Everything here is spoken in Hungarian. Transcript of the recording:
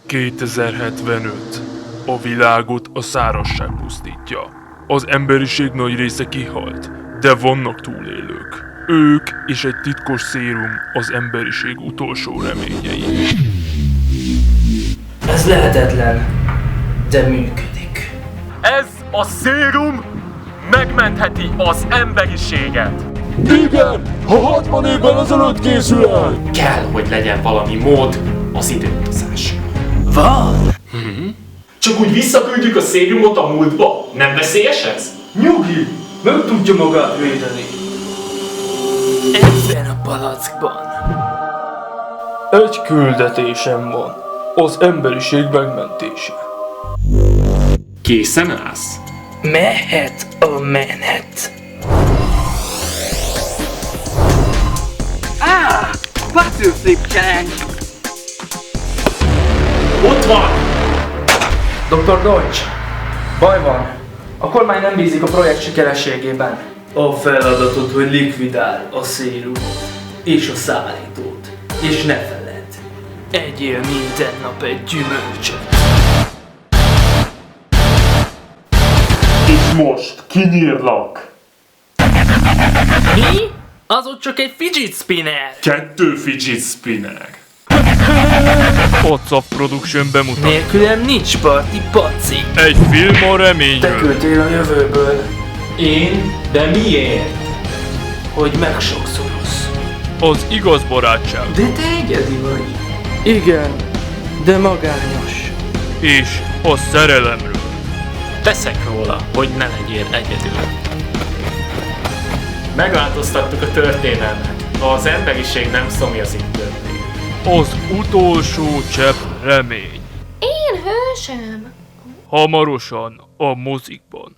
2075. A világot a szárazság pusztítja. Az emberiség nagy része kihalt, de vannak túlélők. Ők és egy titkos szérum az emberiség utolsó reményei. Ez lehetetlen, de működik. Ez a szérum megmentheti az emberiséget. Igen! Ha 60 évvel ezelőtt készül el! Kell, hogy legyen valami mód az időutazásra. Van! Csak úgy visszaküldjük a szérumot a múltba? Nem veszélyes ez? Nyugi! Meg tudja magát védeni. Ebben a palackban egy küldetésem van. Az emberiség megmentése. Készen állsz? Mehet a menet. Button Flip Challenge! Ott van! Dr. Deutsch, baj van. A kormány nem bízik a projekt sikerességében. A feladatod, hogy likvidál a szérumot és a szállítót. És ne feledd, egyél minden nap egy gyümölcsöt. És most kinyírlak! Mi? Az ott csak egy fidget spinner. 2 fidget spinner. Hotsoft Production bemutat Nélkülem nincs parti paci. egy film a Te reményről. küldtél a jövőből, Én? De miért? hogy megsokszoroz. Az igaz barátság De te egyedi vagy. Igen, de magányos. és a szerelemről. Teszek róla, hogy ne legyél egyedül. Megváltoztattuk a történelmet. Az emberiség nem szomjazik többé. Az utolsó csepp remény. Én hősöm. Hamarosan a mozikban.